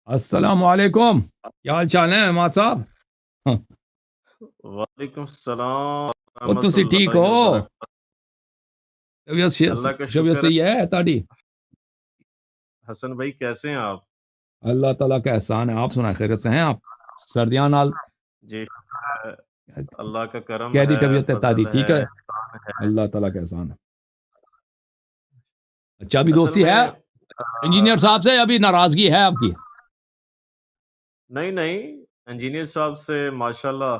السلام علیکم، کیا حال چال ہے مات صاحب؟ وعلیکم السلام وہ ورحمۃ تسی ٹھیک اللہ ہو؟ وبرکاتہ۔ اللہ کا طبیعت شکر ہے۔ صحیح ہے تاڑی؟ حسن بھائی کیسے ہیں آپ؟ اللہ تعالیٰ کا احسان ہے، آپ سنا خیریت سے ہیں آپ؟ سردیاں نال جی شکر ہے، اللہ کا کرم کیسی ہے، طبیعت ہے تاری؟ فضل ٹھیک ہے، ہے، احسان ہے۔ اللہ تعالیٰ کا احسان ہے۔ اچھا، ابھی اصل دوستی میں ہے انجینئر صاحب سے؟ ابھی ناراضگی ہے آپ کی؟ نہیں انجینئر صاحب سے ماشاءاللہ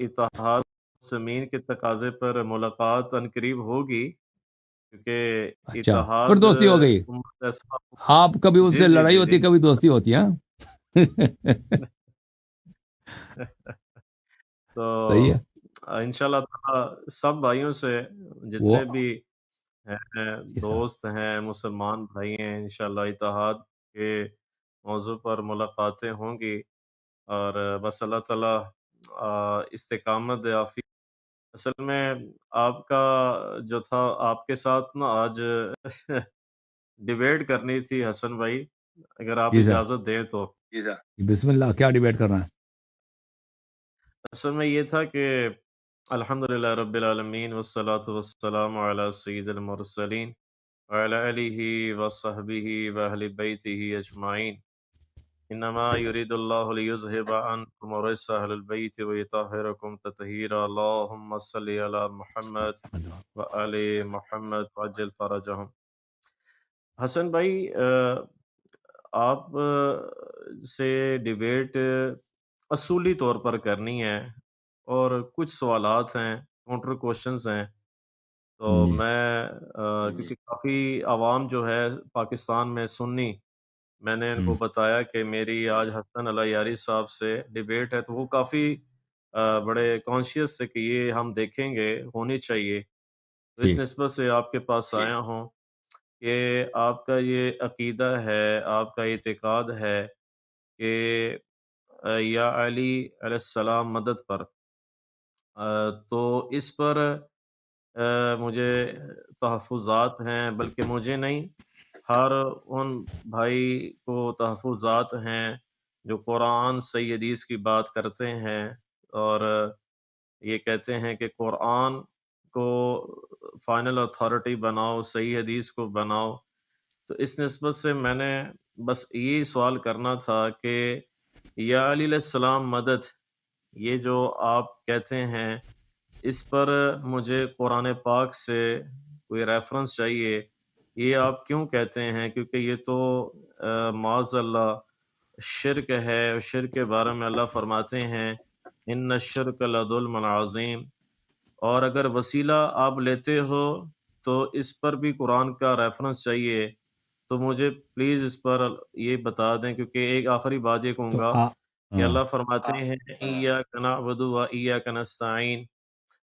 اتحاد زمین کے تقاضے پر ملاقات عنقریب ہوگی، کیونکہ اچھا، پھر اتحاد دوستی ہو گئی؟ امت اسلام۔ آپ کبھی ان جی سے جی لڑائی جی ہوتی جی ہے، کبھی دوستی ہوتی ہے؟ تو صحیح ہے۔ انشاءاللہ تعالی سب بھائیوں سے وہ جتنے بھی ہیں جی صاحب، دوست ہیں، مسلمان بھائی ہیں، انشاءاللہ اتحاد کے موضوع پر ملاقاتیں ہوں گی، اور بس اللہ تعالیٰ استقامت دے آفی۔ اصل میں آپ کا جو تھا، آپ کے ساتھ نا آج ڈیبیٹ کرنی تھی حسن بھائی، اگر آپ جی صاحب، اجازت دیں تو۔ بسم اللہ، کیا ڈیبیٹ کرنا ہے؟ اصل میں یہ تھا کہ الحمدللہ رب العالمین والصلاة والسلام علی سید المرسلین وعلی آلہ وصحبہ واہل بیتہ اجمعین، انما یرید اللہ لیذہب عنکم الرجس اہل البیت ویطہرکم تطہیرا، اللہم صلی علی محمد وآل محمد وعجل فرجہم۔ حسن بھائی آپ سے ڈیبیٹ اصولی طور پر کرنی ہے، اور کچھ سوالات ہیں، کاؤنٹر کوشچنز ہیں، تو جی میں کیونکہ کافی عوام جو ہے پاکستان میں سنی، میں نے ان کو بتایا کہ میری آج حسن اللہ یاری صاحب سے ڈیبیٹ ہے، تو وہ کافی بڑے کانشیس سے کہ یہ ہم دیکھیں گے، ہونی چاہیے، تو اس ٹھیک نسبت سے آپ کے پاس آیا ہوں کہ آپ کا یہ عقیدہ ہے، آپ کا اعتقاد ہے کہ یا علی علیہ السلام مدد پر، تو اس پر مجھے تحفظات ہیں، بلکہ مجھے نہیں، ہر ان بھائی کو تحفظات ہیں جو قرآن صحیح حدیث کی بات کرتے ہیں، اور یہ کہتے ہیں کہ قرآن کو فائنل اتھارٹی بناؤ، صحیح حدیث کو بناؤ۔ تو اس نسبت سے میں نے بس یہی سوال کرنا تھا کہ یا علی علیہ السلام مدد، یہ جو آپ کہتے ہیں، اس پر مجھے قرآن پاک سے کوئی ریفرنس چاہیے، یہ آپ کیوں کہتے ہیں؟ کیونکہ یہ تو معاذ اللہ شرک ہے، اور شرک کے بارے میں اللہ فرماتے ہیں ان الشرک لظلم عظیم، اور اگر وسیلہ آپ لیتے ہو تو اس پر بھی قرآن کا ریفرنس چاہیے، تو مجھے پلیز اس پر یہ بتا دیں، کیونکہ ایک آخری بات یہ کہوں تو گا کہ اللہ فرماتے ہیں ایاک نعبد و ایاک نستعین،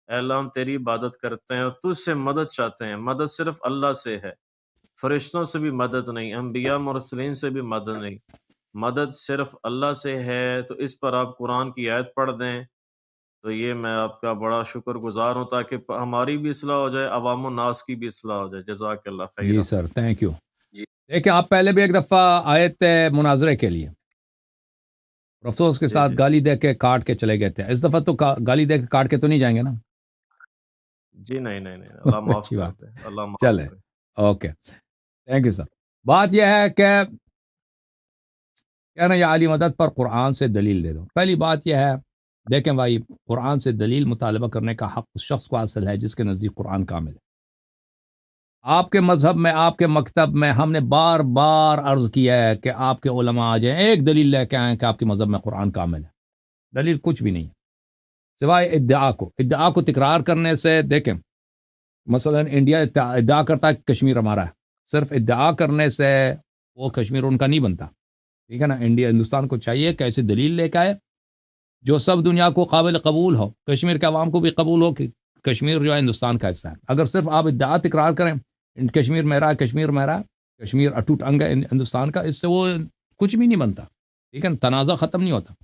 اے اللہ ہم تیری عبادت کرتے ہیں اور تجھ سے مدد چاہتے ہیں، مدد صرف اللہ سے ہے، فرشتوں سے بھی مدد نہیں، انبیاء مرسلین سے بھی مدد نہیں، مدد صرف اللہ سے ہے، تو اس پر آپ قرآن کی آیت پڑھ دیں، تو یہ میں آپ کا بڑا شکر گزار ہوں، تاکہ ہماری بھی اصلاح ہو جائے، عوام الناس کی بھی اصلاح ہو جائے۔ جزاک اللہ جی خیرہ۔ سر، تھینک یو۔ دیکھیں، آپ پہلے بھی ایک دفعہ آئے تھے مناظرے کے لیے، افسوس کے جی ساتھ جی گالی دے کے کاٹ کے چلے گئے تھے۔ اس دفعہ تو گالی دے کے کاٹ کے تو نہیں جائیں گے نا؟ جی، نہیں، اللہ معاف اچھی کر بات، دے، اللہ معاف چلے، کرے۔ Okay, thank you sir. بات یہ ہے کہ کہنا یا علی مدد پر قرآن سے دلیل دے دو۔ پہلی بات یہ ہے، دیکھیں بھائی، قرآن سے دلیل مطالبہ کرنے کا حق اس شخص کو حاصل ہے جس کے نزدیک قرآن کامل ہے۔ آپ کے مذہب میں، آپ کے مکتب میں ہم نے بار بار عرض کیا ہے کہ آپ کے علماء آ جائیں، ایک دلیل لے کے آئیں کہ آپ کے مذہب میں قرآن کامل ہے۔ دلیل کچھ بھی نہیں ہے سوائے ادعا کو تکرار کرنے سے۔ دیکھیں، مثلا انڈیا ادعا کرتا ہے کہ کشمیر ہمارا ہے، صرف ادعا کرنے سے وہ کشمیر ان کا نہیں بنتا، ٹھیک ہے نا؟ ہندوستان کو چاہیے کہ ایسی دلیل لے کے آئے جو سب دنیا کو قابل قبول ہو، کشمیر کے عوام کو بھی قبول ہو کہ کشمیر جو ہے ہندوستان کا حصہ ہے۔ اگر صرف آپ ادعا تکرار کریں کشمیر میرا، کشمیر میرا، کشمیر اٹوٹ انگ ہے ہندوستان کا، اس سے وہ کچھ بھی نہیں بنتا، ٹھیک ہے نا؟ تنازع ختم نہیں ہوتا۔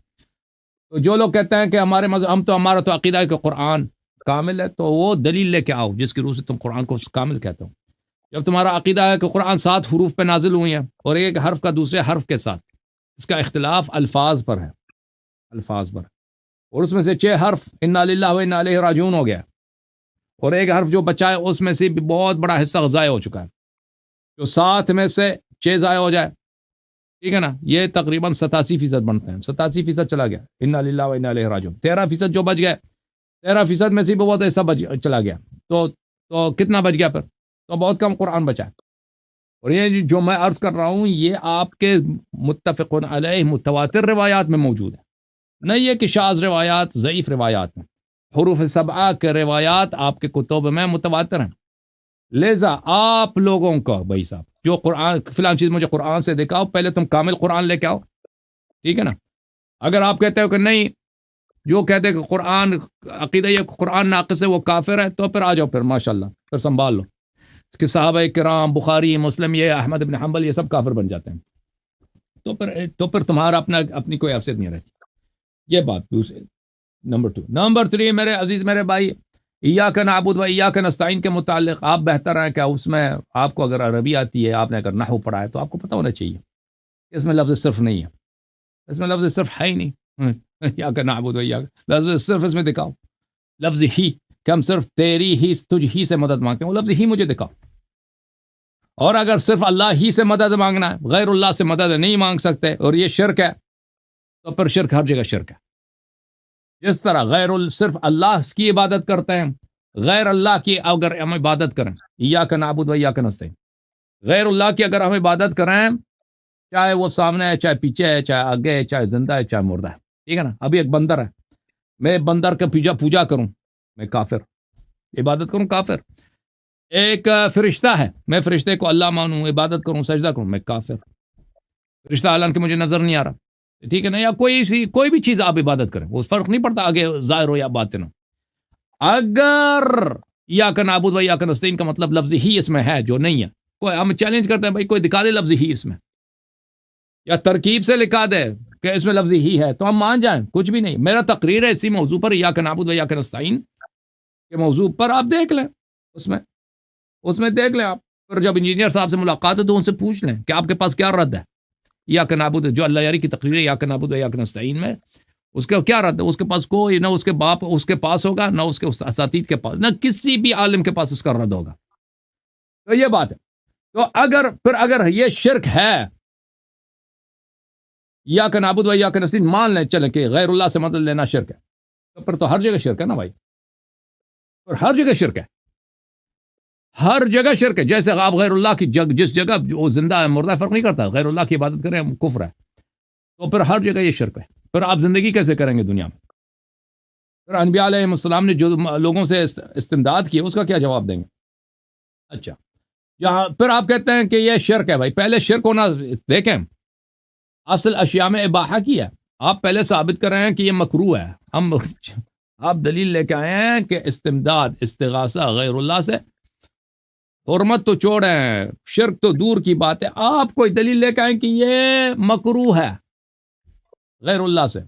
تو جو لوگ کہتے ہیں کہ ہمارے مذہب ہمارا تو عقیدہ ہے کہ قرآن کامل ہے، تو وہ دلیل لے کے آؤ جس کی روح سے تم قرآن کو کامل کہتے ہو۔ جب تمہارا عقیدہ ہے کہ قرآن 7 حروف پہ نازل ہوئی ہیں اور ایک حرف کا دوسرے حرف کے ساتھ، اس کا اختلاف الفاظ پر ہے، الفاظ پر، اور اس میں سے 6 حرف انا للہ و انا الیہ راجعون ہو گیا، اور ایک حرف جو بچا ہے اس میں سے بھی بہت بڑا حصہ ضائع ہو چکا ہے، جو 7 میں سے 6 ضائع ہو جائے، ٹھیک ہے نا، یہ تقریباً 87% بنتے ہیں، 87% چلا گیا، انا للہ و انا الیہ راجعون، 13% جو بچ گئے، 13% میں سے بھی بہت حصہ چلا گیا، تو کتنا بچ گیا پھر؟ تو بہت کم قرآن بچا ہے۔ اور یہ جو میں عرض کر رہا ہوں یہ آپ کے متفقن علیہ متواتر روایات میں موجود ہے، نہیں یہ کہ شاذ روایات، ضعیف روایات میں، حروف سبعہ کے روایات آپ کے کتب میں متواتر ہیں، لہذا آپ لوگوں کو بھائی صاحب جو قرآن فلان چیز مجھے قرآن سے دکھاؤ، پہلے تم کامل قرآن لے کے آؤ، ٹھیک ہے نا۔ اگر آپ کہتے ہو کہ نہیں، جو کہتے ہیں کہ قرآن عقیدہ یہ قرآن ناقص ہے وہ کافر ہے، تو پھر آ جاؤ، پھر ماشاءاللہ پھر سنبھال لو کہ صحابہ کرام، بخاری، مسلم، یہ احمد بن حنبل، یہ سب کافر بن جاتے ہیں، تو پھر تمہارا اپنی کوئی حیثیت نہیں رہتی۔ یہ بات دوسرے نمبر 2۔ نمبر 3 میرے عزیز میرے بھائی، ایاک نعبد و ایاک نستعین کے متعلق آپ بہتر ہیں کہ اس میں آپ کو اگر عربی آتی ہے، آپ نے اگر نحو پڑھا ہے تو آپ کو پتہ ہونا چاہیے اس میں لفظ صرف نہیں ہے، اس میں لفظ صرف ہے ہی نہیں، ایاک نعبد و ایاک، لفظ صرف اس میں دکھاؤ، لفظ ہی، کہ ہم صرف تیری ہی، تجھ ہی سے مدد مانگتے ہیں، وہ لفظ ہی مجھے دکھاؤ۔ اور اگر صرف اللہ ہی سے مدد مانگنا ہے، غیر اللہ سے مدد نہیں مانگ سکتے، اور یہ شرک ہے، تو پھر شرک ہر جگہ شرک ہے۔ جس طرح صرف اللہ کی عبادت کرتے ہیں، غیر اللہ کی اگر ہم عبادت کریں، ایاک نعبد و ایاک نستعین، غیر اللہ کی اگر ہم عبادت کریں، چاہے وہ سامنے ہے، چاہے پیچھے ہے، چاہے آگے ہے، چاہے زندہ ہے، چاہے مردہ ہے، ٹھیک ہے نا۔ ابھی ایک بندر ہے، میں بندر کا پوجا کروں، میں کافر، عبادت کروں، کافر۔ ایک فرشتہ ہے، میں فرشتے کو اللہ مانوں، عبادت کروں، سجدہ کروں، میں کافر، فرشتہ حالانکہ مجھے نظر نہیں آ رہا، ٹھیک ہے نا۔ یا کوئی بھی چیز آپ عبادت کریں، وہ فرق نہیں پڑتا آگے ظاہر ہو یا باطن ہو۔ اگر ایاک نعبد و ایاک نستعین کا مطلب لفظ ہی اس میں ہے جو نہیں ہے، کوئی ہم چیلنج کرتے ہیں بھائی کوئی دکھا دے لفظ ہی اس میں، یا ترکیب سے لکھا دے کہ اس میں لفظ ہی ہے، تو ہم مان جائیں، کچھ بھی نہیں۔ میرا تقریر ہے اسی موضوع پر، ایاک نعبد و ایاک نستعین کے موضوع پر، آپ دیکھ لیں، اس میں دیکھ لیں آپ، پھر جب انجینئر صاحب سے ملاقات ہو تو ان سے پوچھ لیں کہ آپ کے پاس کیا رد ہے ایاک نعبد، جو اللہ یاری کی تقریر ہے ایاک نعبد و ایاک نستعین میں، اس کا کیا رد ہے؟ اس کے پاس کوئی نہ اس کے باپ اس کے پاس ہوگا، نہ اس کے اساتید کے پاس، نہ کسی بھی عالم کے پاس اس کا رد ہوگا۔ تو یہ بات ہے۔ تو اگر یہ شرک ہے، ایاک نعبد و ایاک نستعین مان لیں، چلیں کہ غیر اللہ سے مدد لینا شرک ہے، تو پھر تو ہر جگہ شرک ہے نا بھائی، اور ہر جگہ شرک ہے، ہر جگہ شرک ہے۔ جیسے آپ غیر اللہ کی جس جگہ وہ زندہ ہے مردہ فرق نہیں کرتا، غیر اللہ کی عبادت کریں کفر ہے، تو پھر ہر جگہ یہ شرک ہے۔ پھر آپ زندگی کیسے کریں گے دنیا میں؟ پھر انبیاء علیہ السلام نے جو لوگوں سے استمداد کی اس کا کیا جواب دیں گے؟ اچھا، یہاں پھر آپ کہتے ہیں کہ یہ شرک ہے۔ بھائی پہلے شرک ہونا دیکھیں، اصل اشیاء میں اباحہ کی ہے، آپ پہلے ثابت کر رہے ہیں کہ یہ مکروہ ہے، آپ دلیل لے کے آئے ہیں کہ استمداد، استغاثہ غیر اللہ سے، حرمت تو چھوڑیں، شرک تو دور کی بات ہے، آپ کوئی دلیل لے کے آئیں کہ یہ مکروہ ہے غیر اللہ سے،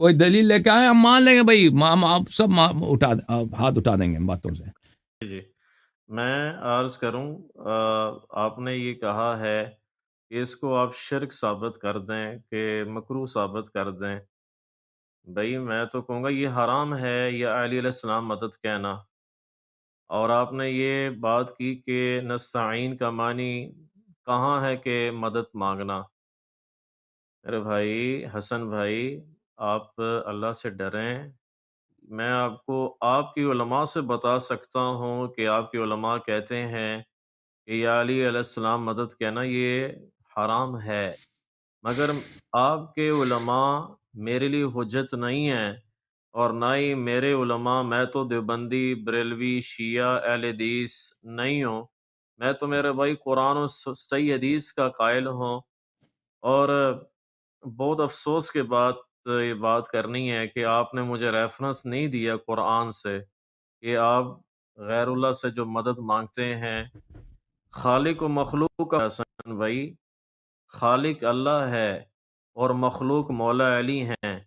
کوئی دلیل لے کے آئیں، ہم مان لیں گے بھائی، ہم آپ سب ہاتھ اٹھا دیں گے باتوں سے۔ جی میں عرض کروں، آپ نے یہ کہا ہے کہ اس کو آپ شرک ثابت کر دیں کہ مکروہ ثابت کر دیں، بھائی میں تو کہوں گا یہ حرام ہے یا علی علیہ السلام مدد کہنا۔ اور آپ نے یہ بات کی کہ نستعین کا معنی کہاں ہے کہ مدد مانگنا۔ میرے بھائی حسن بھائی، آپ اللہ سے ڈریں۔ میں آپ کو آپ کی علماء سے بتا سکتا ہوں کہ آپ کی علماء کہتے ہیں کہ یا علی علیہ السلام مدد کہنا یہ حرام ہے، مگر آپ کے علماء میرے لیے حجت نہیں ہیں، اور نہ ہی میرے علماء، میں تو دیوبندی، بریلوی، شیعہ، اہل حدیث نہیں ہوں، میں تو میرے بھائی قرآن و صحیح حدیث کا قائل ہوں۔ اور بہت افسوس کے بعد یہ بات کرنی ہے کہ آپ نے مجھے ریفرنس نہیں دیا قرآن سے کہ آپ غیر اللہ سے جو مدد مانگتے ہیں، خالق و مخلوق کا حسن بھائی، خالق اللہ ہے اور مخلوق مولا علی ہیں،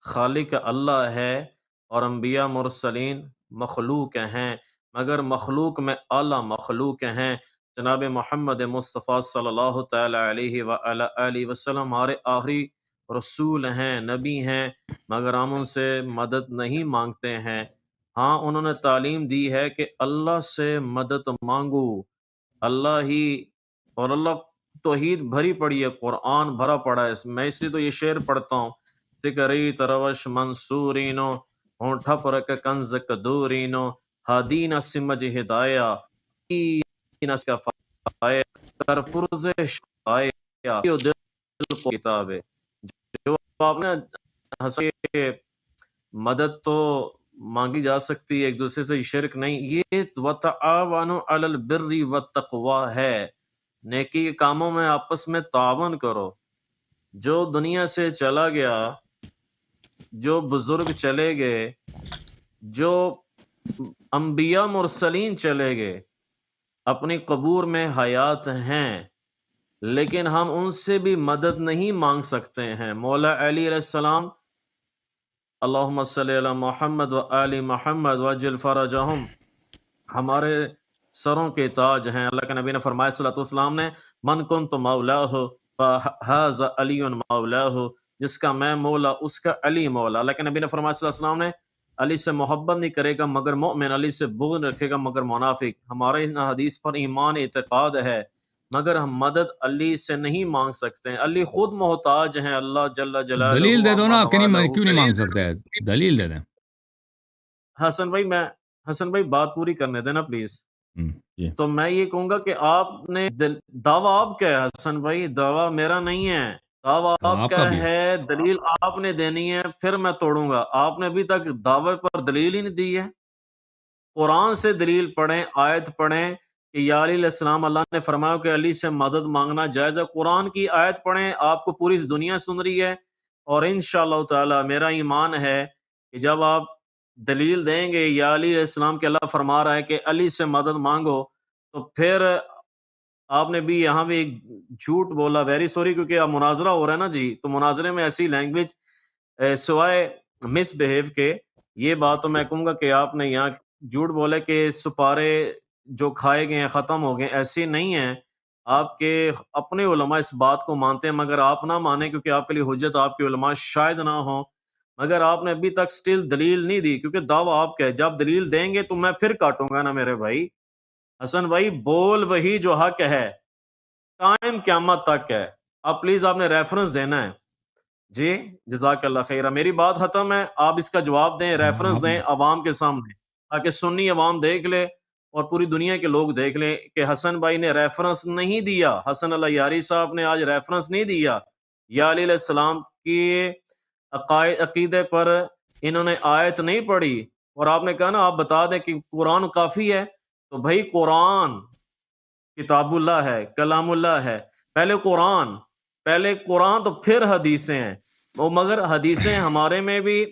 خالق اللہ ہے اور انبیاء مرسلین مخلوق ہیں، مگر مخلوق میں اعلیٰ مخلوق ہیں جناب محمد مصطفیٰ صلی اللہ تعالی علیہ وآلہ وسلم ہمارے آخری رسول ہیں، نبی ہیں، مگر ہم ان سے مدد نہیں مانگتے ہیں۔ ہاں انہوں نے تعلیم دی ہے کہ اللہ سے مدد مانگو، اللہ ہی، اور اللہ توحید بھری پڑی ہے، قرآن بھرا پڑا ہے۔ میں اس لیے تو یہ شعر پڑھتا ہوں، ذکری تروش منصورینو ہونٹھا پر کے کنز قدورینو ہادین سمجھ ہدایہ نس کا فائے کر پرز شایا یہ دل کو کتاب ہے۔ جو آپ نے حسن کے مدد تو مانگی جا سکتی ہے ایک دوسرے سے، شرک نہیں، یہ وتعاونوا علی البر والتقوی ہے، نیکی کے کاموں میں آپس میں تعاون کرو۔ جو دنیا سے چلا گیا، جو بزرگ چلے گئے، جو انبیاء مرسلین چلے گئے، اپنی قبور میں حیات ہیں، لیکن ہم ان سے بھی مدد نہیں مانگ سکتے ہیں۔ مولا علی علیہ السلام، اللہم صلی علی محمد و آل محمد وجل فرجہم، ہمارے سروں کے تاج ہیں۔ اللہ کے نبی نے فرمایا صلی اللہ علیہ وسلم نے، من کنت مولاہ فہذا علی مولاہ، جس کا میں مولا اس کا علی مولا۔ اللہ کے نبی نے فرمایا صلی اللہ علیہ وسلم نے، علی سے محبت نہیں کرے گا مگر مومن، علی سے بغض رکھے گا مگر منافق۔ ہمارے ان حدیث پر ایمان اعتقاد ہے، مگر ہم مدد علی سے نہیں مانگ سکتے ہیں۔ علی خود محتاج ہیں، اللہ جل جلالہ دلیل دے دو نا، عما کیوں نوالہ نہیں مانگ کریم۔ سکتے؟ دلیل دے دیں۔ حسن بھائی بات پوری کرنے دینا پلیز۔ جی تو میں یہ کہوں گا کہ آپ نے دعویٰ آپ کا ہے حسن بھائی، دعویٰ میرا نہیں ہے، دعویٰ آپ آپ کا کا بھی ہے۔ ہے، دلیل آپ نے دینی ہے، پھر میں توڑوں گا۔ آپ نے ابھی تک دعوے پر دلیل ہی نہیں دی ہے۔ قرآن سے دلیل پڑھیں، آیت پڑھیں کہ یا علی علیہ السلام، اللہ نے فرمایا کہ علی سے مدد مانگنا جائز ہے۔ قرآن کی آیت پڑھیں، آپ کو پوری دنیا سن رہی ہے، اور انشاءاللہ تعالی میرا ایمان ہے کہ جب آپ دلیل دیں گے یا علی علیہ السلام کے اللہ فرما رہا ہے کہ علی سے مدد مانگو، تو پھر آپ نے بھی یہاں بھی ایک جھوٹ بولا، ویری سوری، کیونکہ اب مناظرہ ہو رہا ہے نا جی، تو مناظرے میں ایسی لینگویج سوائے مس بہیو کے، یہ بات تو میں کہوں گا کہ آپ نے یہاں جھوٹ بولے کہ سپارے جو کھائے گئے ہیں ختم ہو گئے، ایسی نہیں ہیں۔ آپ کے اپنے علماء اس بات کو مانتے ہیں، مگر آپ نہ مانیں کیونکہ آپ کے لیے حجت آپ کے علماء شاید نہ ہوں، مگر آپ نے ابھی تک سٹل دلیل نہیں دی، کیونکہ دعویٰ آپ کا ہے۔ جب دلیل دیں گے تو میں پھر کاٹوں گا نا میرے بھائی۔ حسن بھائی بول وہی جو حق ہے، ٹائم قیامت تک ہے۔ اب پلیز آپ نے ریفرنس دینا ہے جی، جزاک اللہ خیر۔ میری بات ختم ہے، آپ اس کا جواب دیں، ریفرنس دیں عوام کے سامنے، تاکہ سنی عوام دیکھ لے اور پوری دنیا کے لوگ دیکھ لیں کہ حسن بھائی نے ریفرنس نہیں دیا، حسن اللہ یاری صاحب نے آج ریفرنس نہیں دیا یا علی علیہ السلام کی عقیدے پر، انہوں نے آیت نہیں پڑھی، اور آپ نے کہا نا آپ بتا دیں کہ قرآن کافی ہے، تو بھائی قرآن کتاب اللہ ہے، کلام اللہ ہے، پہلے قرآن تو پھر حدیثیں ہیں، مگر حدیثیں ہمارے میں بھی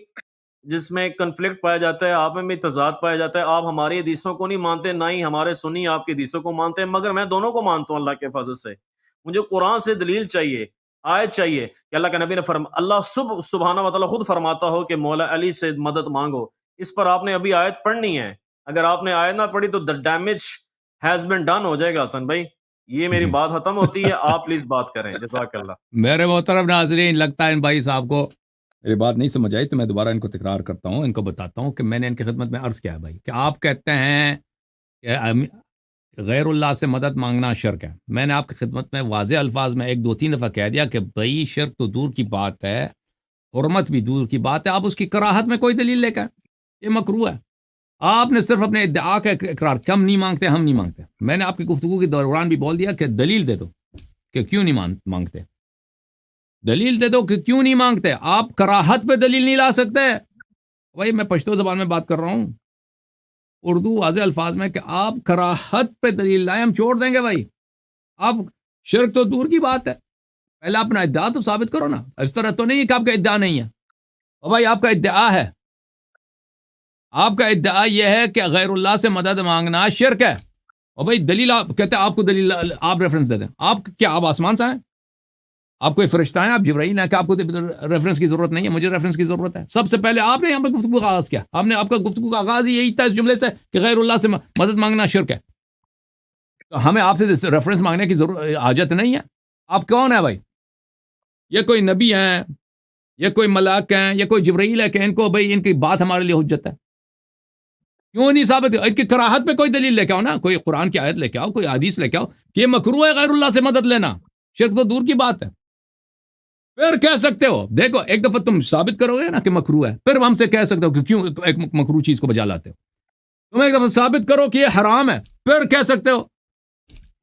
جس میں کنفلکٹ پایا جاتا ہے، آپ میں بھی تضاد پایا جاتا ہے۔ آپ ہماری حدیثوں کو نہیں مانتے، نہ ہی ہمارے سنی آپ کی حدیثوں کو مانتے ہیں، مگر میں دونوں کو مانتا ہوں اللہ کے فضل سے۔ مجھے قرآن سے دلیل چاہیے، آیت چاہیے کہ اللہ کے نبی نے اللہ سبحانہ و تعالیٰ خود فرماتا ہو کہ مولا علی سے مدد مانگو، اس پر آپ نے ابھی آیت پڑھنی ہے۔ اگر آپ نے آیت نہ پڑھی تو the damage has been done ہو جائے گا حسن بھائی۔ یہ میری بات ختم ہوتی ہے، آپ پلیز بات کریں، جزاک اللہ۔ میرے محترم ناظرین، لگتا ہے ان بھائی صاحب کو میری بات نہیں سمجھ آئی، تو میں دوبارہ ان کو تکرار کرتا ہوں، ان کو بتاتا ہوں کہ میں نے ان کی خدمت میں عرض کیا ہے بھائی، کہ آپ کہتے ہیں کہ غیر اللہ سے مدد مانگنا شرک ہے۔ میں نے آپ کی خدمت میں واضح الفاظ میں 1-2-3 دفعہ کہہ دیا کہ بھائی شرک تو دور کی بات ہے، حرمت بھی دور کی بات ہے، آپ اس کی کراہت میں کوئی دلیل لے کر، یہ مکروہ ہے۔ آپ نے صرف اپنے ادعا کا اقرار، ہم نہیں مانگتے، ہم نہیں مانگتے۔ میں نے آپ کی گفتگو کے دوران بھی بول دیا کہ دلیل دے دو کہ کیوں نہیں مانگتے، دلیل دے دو کہ کیوں نہیں مانگتے۔ آپ کراہت پہ دلیل نہیں لا سکتے۔ بھائی میں پشتو زبان میں بات کر رہا ہوں، اردو واضح الفاظ میں، کہ آپ کراہت پہ دلیل لائیں، ہم چھوڑ دیں گے بھائی۔ اب شرک تو دور کی بات ہے، پہلے اپنا ادعا تو ثابت کرو نا، اس طرح تو نہیں ہے کہ آپ کا ادعا نہیں ہے۔ اور بھائی آپ کا ادعا ہے، آپ کا ادعا یہ ہے کہ غیر اللہ سے مدد مانگنا شرک ہے، اور بھائی دلیل آپ کہتے ہیں، آپ کو دلیل آپ ریفرنس دے دیں۔ آپ کیا آپ آسمان سے ہیں؟ آپ کوئی فرشتہ ہیں، آپ جبرائیل ہیں کہ آپ کو ریفرنس کی ضرورت نہیں ہے؟ مجھے ریفرنس کی ضرورت ہے. سب سے پہلے آپ نے یہاں پہ گفتگو کا آغاز کیا. آپ نے آپ کا گفتگو کا آغاز ہی یہی تھا اس جملے سے کہ غیر اللہ سے مدد مانگنا شرک ہے. تو ہمیں آپ سے ریفرنس مانگنے کی ضرورت حاجت نہیں ہے. آپ کون ہیں بھائی؟ یہ کوئی نبی ہیں، یہ کوئی ملاک ہیں، یہ کوئی جبرائیل ہے کہ ان کو بھائی ان کی بات ہمارے لیے حجت ہے؟ کیوں نہیں ثابت؟ ان کی کراہت پہ کوئی دلیل لے کے آؤ نا، کوئی قرآن کی آیت لے کے آؤ، کوئی حدیث لے کے آؤ کہ یہ مکروہ ہے غیر اللہ سے مدد لینا. شرک تو دور کی بات ہے. پھر کہہ سکتے ہو، دیکھو ایک دفعہ تم ثابت کرو گے نا کہ مکروہ ہے، پھر ہم سے کہہ سکتے ہو کہ کیوں ایک مکروہ چیز کو بجا لاتے ہو. تم ایک دفعہ ثابت کرو کہ یہ حرام ہے، پھر کہہ سکتے ہو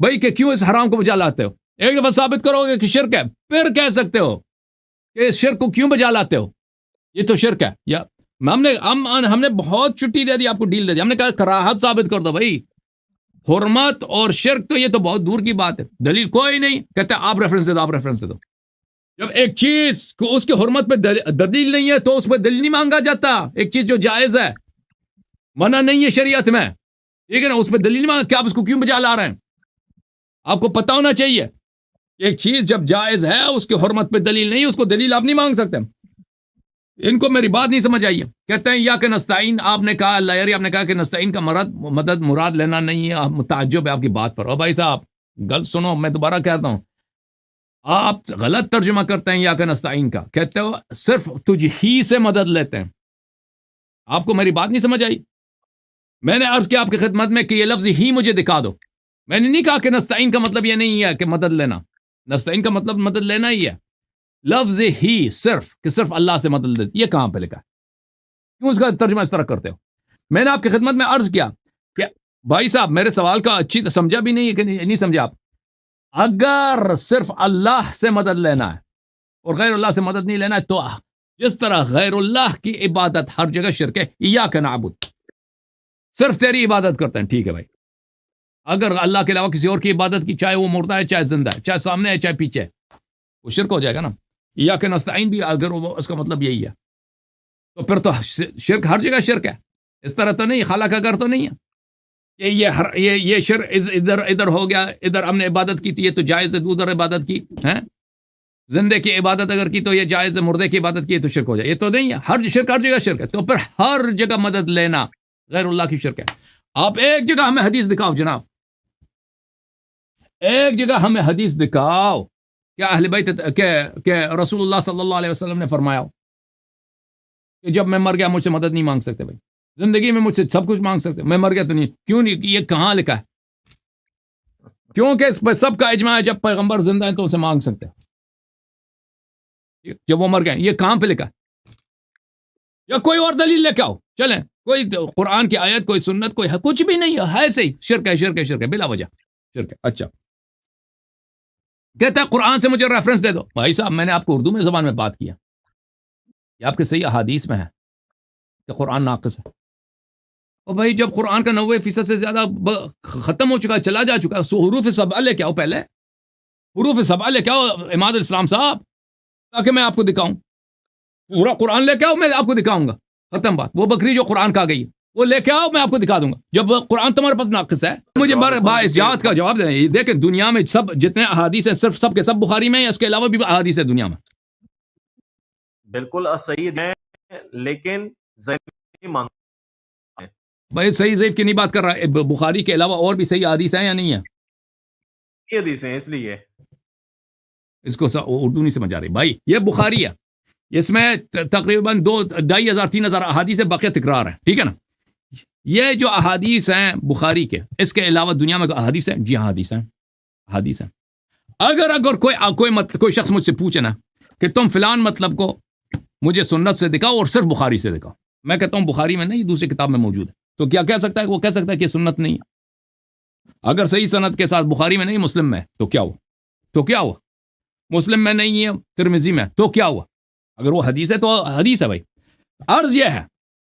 بھائی کہ کیوں اس حرام کو بجا لاتے ہو. ایک دفعہ ثابت کرو گے کہ شرک ہے، پھر کہہ سکتے ہو کہ اس شرک کو کیوں بجا لاتے ہو، یہ تو شرک ہے. یا ہم نے بہت چھٹی دے دی آپ کو، ڈیل دے دی. ہم نے کہا کراہت ثابت کر دو بھائی. حرمت اور شرک تو یہ تو بہت دور کی بات ہے، دلیل کوئی نہیں. کہتے آپ ریفرنس دے دو، آپ ریفرنس دے دو. جب ایک چیز کو اس کی حرمت پہ دلیل نہیں ہے تو اس پہ دلیل نہیں مانگا جاتا. ایک چیز جو جائز ہے، منع نہیں ہے شریعت میں، ٹھیک ہے نا، اس پہ دلیل مانگا کہ آپ اس کو کیوں بجا لا رہے ہیں. آپ کو پتہ ہونا چاہیے ایک چیز جب جائز ہے اس کی حرمت پہ دلیل نہیں، اس کو دلیل آپ نہیں مانگ سکتے. ان کو میری بات نہیں سمجھ آئی ہے. کہتے ہیں یا کہ نستعین، آپ نے کہا اللہ یاری، آپ نے کہا کہ نستعین کا مدد مراد لینا نہیں ہے. آپ متعجب ہے آپ کی بات پر. اور بھائی صاحب غلط سنو، میں دوبارہ کہتا ہوں، آپ غلط ترجمہ کرتے ہیں یا کہ نستعین کا. کہتے ہو صرف تجھ ہی سے مدد لیتے ہیں. آپ کو میری بات نہیں سمجھ آئی؟ میں نے عرض کیا آپ کی خدمت میں کہ یہ لفظ ہی مجھے دکھا دو. میں نے نہیں کہا کہ نستعین کا مطلب یہ نہیں ہے کہ مدد لینا. نستعین کا مطلب مدد لینا ہی ہے. لفظ ہی صرف کہ صرف اللہ سے مدد لیتے، یہ کہاں پہ لکھا ہے؟ کیوں اس کا ترجمہ اس طرح کرتے ہو؟ میں نے آپ کی خدمت میں عرض کیا کہ بھائی صاحب میرے سوال کا اچھی سمجھا بھی نہیں ہے کہ نہیں سمجھا آپ. اگر صرف اللہ سے مدد لینا ہے اور غیر اللہ سے مدد نہیں لینا ہے تو جس طرح غیر اللہ کی عبادت ہر جگہ شرک ہے. ایاک نعبد، صرف تیری عبادت کرتے ہیں، ٹھیک ہے بھائی. اگر اللہ کے علاوہ کسی اور کی عبادت کی، چاہے وہ مردہ ہے چاہے زندہ ہے، چاہے سامنے ہے چاہے پیچھے ہے، وہ شرک ہو جائے گا نا. ایاک نستعین بھی اگر وہ اس کا مطلب یہی ہے تو پھر تو شرک ہر جگہ شرک ہے. اس طرح تو نہیں، خالہ کا گھر تو نہیں ہے کہ یہ شرک ادھر ہو گیا، ادھر ہم نے عبادت کی تو یہ تو جائز ہے، ادھر عبادت کی ہے. زندے کی عبادت اگر کی تو یہ جائز ہے، مردے کی عبادت کی تو شرک ہو جائے. یہ تو نہیں ہے، ہر جگہ شرک ہے. تو پھر ہر جگہ مدد لینا غیر اللہ کی شرک ہے. آپ ایک جگہ ہمیں حدیث دکھاؤ جناب، ایک جگہ ہمیں حدیث دکھاؤ کہ اہل بیت کہ رسول اللہ صلی اللہ علیہ وسلم نے فرمایا ہو کہ جب میں مر گیا مجھ سے مدد نہیں مانگ سکتے. بھائی زندگی میں مجھ سے سب کچھ مانگ سکتے، میں مر گیا تو نہیں. کیوں نہیں؟ یہ کہاں لکھا ہے؟ کیونکہ اس پہ سب کا اجماع ہے جب پیغمبر زندہ ہیں تو اسے مانگ سکتے ہیں جب وہ مر گئے. یہ کہاں پہ لکھا ہے؟ یا کوئی اور دلیل لے کے آؤ. چلیں کوئی قرآن کی آیت، کوئی سنت، کوئی کچھ بھی نہیں ہے صحیح. شرک ہے، شرک ہے، شرک ہے، بلا وجہ شرک ہے. اچھا کہتا ہے قرآن سے مجھے ریفرنس دے دو. بھائی صاحب میں نے آپ کو اردو میں زبان میں بات کیا، یہ آپ کے صحیح احادیث میں ہے کہ قرآن ناقص ہے. اور بھائی جب قرآن کا 90% سے زیادہ ختم ہو چکا، چلا جا چکا، سو حروف سبعہ لے کے آؤ. پہلے حروف سبعہ لے کے آؤ عماد الاسلام صاحب، تاکہ میں آپ کو دکھاؤں. پورا قرآن لے کے آؤ، میں آپ کو دکھاؤں گا. ختم بات. وہ بکری جو قرآن کا گئی وہ لے کے آؤ، میں آپ کو دکھا دوں گا. جب قرآن تمہارے پاس ناقص ہے مجھے باعث جہاد کا جواب دیں. دیکھیں دنیا میں سب جتنے احادیث ہیں صرف سب کے سب بخاری میں، یا اس کے علاوہ بھی احادیث ہے دنیا میں؟ بالکل سعید ہیں لیکن ضعیف مانتے ہیں. بھائی صحیح ضعیف کی نہیں بات کر رہا، بخاری کے علاوہ اور بھی صحیح احادیث ہیں یا نہیں ہے؟ یہ حدیث ہیں، اس لیے اس کو اردو نہیں سمجھ آ رہی. بھائی یہ بخاری ہے، اس میں تقریباً 2,500-3,000 احادیث باقی تکرار ہیں، ٹھیک ہے نا. یہ جو احادیث ہیں بخاری کے، اس کے علاوہ دنیا میں احادیث ہیں؟ جی ہاں حدیث ہیں. اگر کوئی شخص مجھ سے پوچھے نا کہ تم فلان مطلب کو مجھے سنت سے دکھاؤ اور صرف بخاری سے دکھاؤ، میں کہتا ہوں بخاری میں نہیں، دوسری کتاب میں موجود ہے، تو کیا کہہ سکتا ہے؟ وہ کہہ سکتا ہے کہ سنت نہیں ہے. اگر صحیح سند کے ساتھ بخاری میں نہیں، مسلم میں، تو کیا ہوا؟ مسلم میں نہیں ہے، ترمذی میں، تو کیا ہوا؟ اگر وہ حدیث ہے تو حدیث ہے. بھائی عرض یہ ہے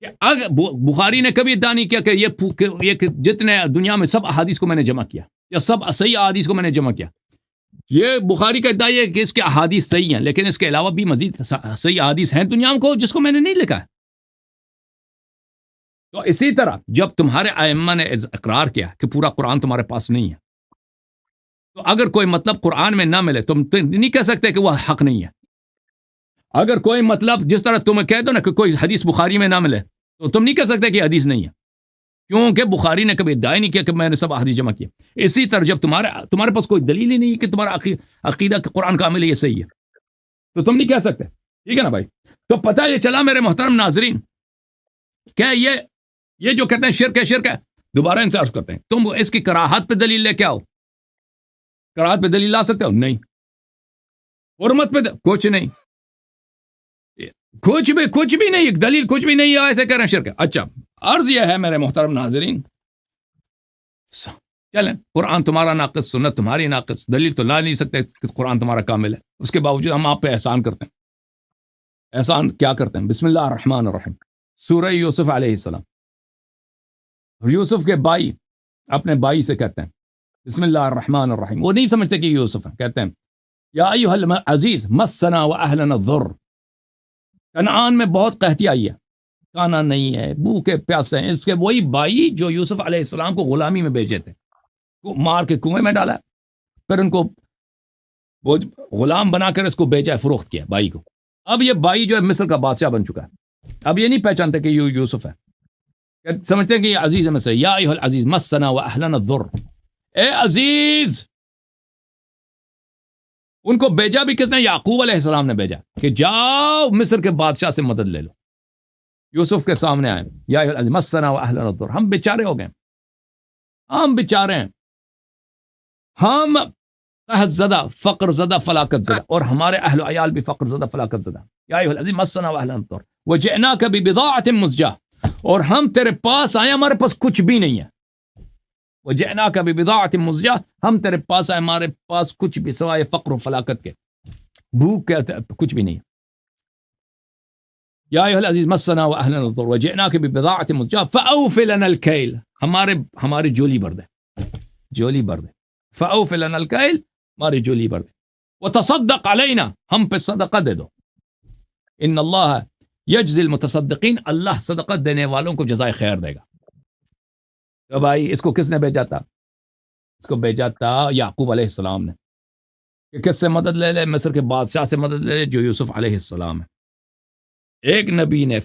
کہ اگر بخاری نے کبھی ادعا نہیں کیا کہ یہ جتنے دنیا میں سب احادیث کو میں نے جمع کیا یا سب صحیح احادیث کو میں نے جمع کیا. یہ بخاری کا ادعا ہے کہ اس کے احادیث صحیح ہیں، لیکن اس کے علاوہ بھی مزید صحیح احادیث ہیں دنیا کو جس کو میں نے نہیں لکھا ہے. تو اسی طرح جب تمہارے ائمہ نے اقرار کیا کہ پورا قرآن تمہارے پاس نہیں ہے، تو اگر کوئی مطلب قرآن میں نہ ملے تم نہیں کہہ سکتے کہ وہ حق نہیں ہے. اگر کوئی مطلب جس طرح تم کہہ دو نا کہ کوئی حدیث بخاری میں نہ ملے تو تم نہیں کہہ سکتے کہ حدیث نہیں ہے، کیونکہ بخاری نے کبھی ادعا نہیں کیا کہ میں نے سب حدیث جمع کیا. اسی طرح جب تمہارے پاس کوئی دلیل ہی نہیں ہے کہ تمہارا عقیدہ کہ قرآن کامل ہے یہ صحیح ہے تو تم نہیں کہہ سکتے. ٹھیک ہے نا بھائی؟ تو پتہ یہ چلا میرے محترم ناظرین کہ یہ جو کہتے ہیں شرک ہے، دوبارہ ان سے عرض کرتے ہیں تم اس کی کراہت پہ دلیل لے کے آؤ. کراہت پہ دلیل لا سکتے ہو؟ نہیں. حرمت پہ کچھ نہیں، کچھ بھی نہیں، دلیل کچھ بھی نہیں ہے، ایسے کہہ رہے ہیں شرک ہے. اچھا عرض یہ ہے میرے محترم ناظرین، چلیں قرآن تمہارا ناقص، سنت تمہاری ناقص، دلیل تو لا نہیں سکتے کہ قرآن تمہارا کامل ہے، اس کے باوجود ہم آپ پہ احسان کرتے ہیں. احسان کیا کرتے ہیں؟ بسم اللہ الرحمن الرحیم، سورہ یوسف علیہ السلام. یوسف کے بھائی اپنے بھائی سے کہتے ہیں بسم اللہ الرحمن الرحیم، وہ نہیں سمجھتے کہ یوسف ہے، کہتے ہیں یا ایھا العزیز مسنا واہلنا الضر. کنعان میں بہت قحطی آئی ہے، کھانا نہیں ہے، بھوکے پیاسے ہیں. اس کے وہی بھائی جو یوسف علیہ السلام کو غلامی میں بھیجے تھے، مار کے کنویں میں ڈالا، پھر ان کو وہ غلام بنا کر اس کو بیچا، فروخت کیا بھائی کو. اب یہ بھائی جو ہے مصر کا بادشاہ بن چکا ہے، اب یہ نہیں پہچانتے کہ یہ یوسف ہے، سمجھتے ہیں کہ یہ عزیز ہے مصر. یا ایھا العزیز مسنا واہلنا الضر، اے عزیز. ان کو بھیجا بھی کس نے؟ یعقوب علیہ السلام نے بھیجا کہ جاؤ مصر کے بادشاہ سے مدد لے لو. یوسف کے سامنے آئے، یا ایھا العزیز مسنا واہلنا الضر، ہم بیچارے ہو گئے، ہم بیچارے ہیں، ہم قحط زدہ، فقر زدہ، فلاکت زدہ، اور ہمارے اہل و عیال بھی فقر زدہ، فلاکت زدہ. یا ایھا العزیز مسنا واہلنا الضر وجئناک ببضاعۃ مزجاہ، اور ہم تیرے پاس آئے، ہمارے پاس کچھ بھی نہیں ہے. وجئناک ببضاعۃ مزجاہ، ہم تیرے پاس آئے، ہمارے پاس کچھ بھی سوائے فقر و فلاکت کے، بھوک کے کچھ بھی نہیں. یا ایھا العزیز مسنا واہلنا الضر وجئناک ببضاعۃ مزجاہ فاوف لنا الکیل، ہماری جولی بھر دے، جولی بھر دے. فاوف لنا الکیل، ہماری جولی بھر دے. وتصدق علینا، ہم پہ صدقہ دے دو. ان اللہ یجزی المتصدقین، اللہ صدقہ دینے والوں کو جزائے خیر دے گا. تو بھائی اس کو کس نے بھیجا تھا؟ اس کو بھیجا تھا یعقوب علیہ السلام نے، کہ کس سے مدد لے لے؟ مصر کے بادشاہ سے مدد لے لے جو یوسف علیہ السلام ہے. ایک نبی نے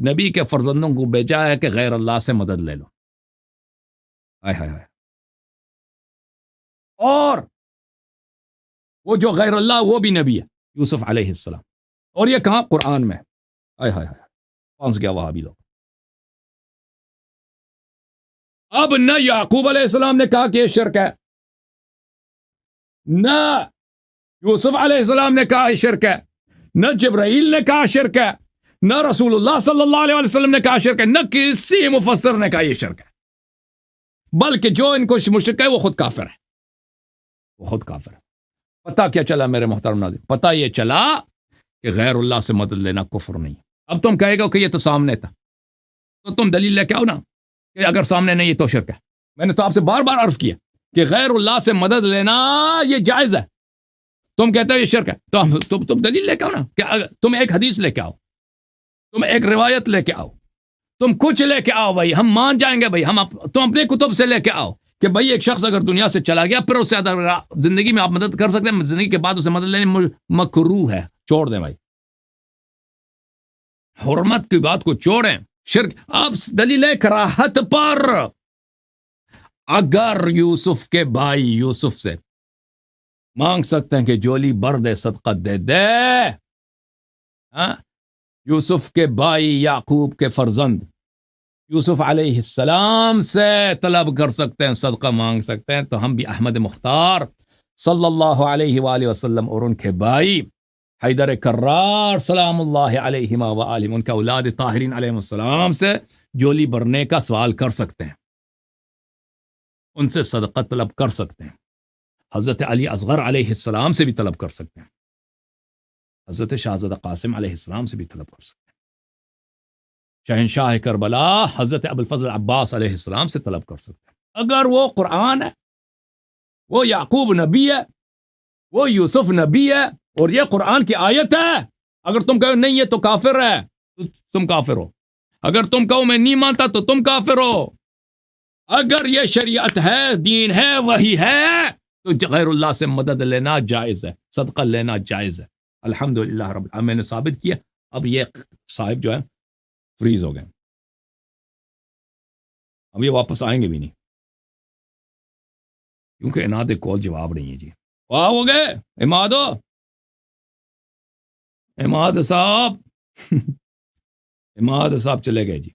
نبی کے فرزندوں کو بھیجا ہے کہ غیر اللہ سے مدد لے لو. ہائے ہائے ہائے. اور وہ جو غیر اللہ وہ بھی نبی ہے، یوسف علیہ السلام. اور یہ کہاں؟ قرآن میں. ہائے ہائے ہائے، پہنچ گیا وہاں بھی لوگ. اب نہ یعقوب علیہ السلام نے کہا کہ یہ شرک ہے، نہ یوسف علیہ السلام نے کہا یہ شرک ہے، نہ جبرائیل نے کہا شرک ہے، نہ رسول اللہ صلی اللہ علیہ وسلم نے کہا شرک ہے، نہ کسی مفسر نے کہا یہ شرک ہے. بلکہ جو ان کو مشرک ہے وہ خود کافر ہے، وہ خود کافر ہے. پتہ کیا چلا میرے محترم ناظرین؟ پتہ یہ چلا کہ غیر اللہ سے مدد لینا کفر نہیں. اب تم کہے گا کہ یہ تو سامنے تھا، تو تم دلیل لے کے آؤ نا کہ اگر سامنے نہیں تو شرک ہے. میں نے تو آپ سے بار بار عرض کیا کہ غیر اللہ سے مدد لینا یہ جائز ہے. تم کہتے ہو یہ شرک ہے، تو تم دلیل لے کے آؤ نا، کہ تم ایک حدیث لے کے آؤ، تم ایک روایت لے کے آؤ، تم کچھ لے کے آؤ. بھائی ہم مان جائیں گے، بھائی تم اپنے کتب سے لے کے آؤ کہ بھائی ایک شخص اگر دنیا سے چلا گیا پھر اس سے زندگی میں آپ مدد کر سکتے ہیں، زندگی کے بعد اسے مدد لینی مکروہ ہے، چھوڑ دیں بھائی. حرمت کی بات کو چھوڑیں. شرک آپ دلیل کراہت پر، اگر یوسف کے بھائی یوسف سے مانگ سکتے ہیں کہ جولی بھر دے، صدقہ دے دے، یوسف کے بھائی یعقوب کے فرزند یوسف علیہ السلام سے طلب کر سکتے ہیں، صدقہ مانگ سکتے ہیں، تو ہم بھی احمد مختار صلی اللہ علیہ وآلہ وسلم اور ان کے بھائی حیدر کرار سلام اللہ علیہما وآلہم، ان کا اولاد طاہرین علیہ السلام سے جولی بھرنے کا سوال کر سکتے ہیں، ان سے صدقہ طلب کر سکتے ہیں. حضرت علی اصغر علیہ السلام سے بھی طلب کر سکتے ہیں، حضرت شہزادہ قاسم علیہ السلام سے بھی طلب کر سکتے ہیں، شہنشاہ کربلا حضرت ابوالفضل عباس علیہ السلام سے طلب کر سکتے ہیں. اگر وہ قرآن ہے، وہ یعقوب نبی ہے، وہ یوسف نبی ہے، اور یہ قرآن کی آیت ہے، اگر تم کہو نہیں یہ تو کافر ہے تو تم کافر ہو. اگر تم کہو میں نہیں مانتا تو تم کافر ہو. اگر یہ شریعت ہے، دین ہے، وحی ہے، تو غیر اللہ سے مدد لینا جائز ہے، صدقہ لینا جائز ہے. الحمدللہ رب العالمین. میں نے ثابت کیا. اب یہ صاحب جو ہے فریز ہو گئے، اب یہ واپس آئیں گے بھی نہیں، کیونکہ اناد کال جواب نہیں ہے جی. واہ ہو گئے امادو، اماد صاحب اماد صاحب چلے گئے جی.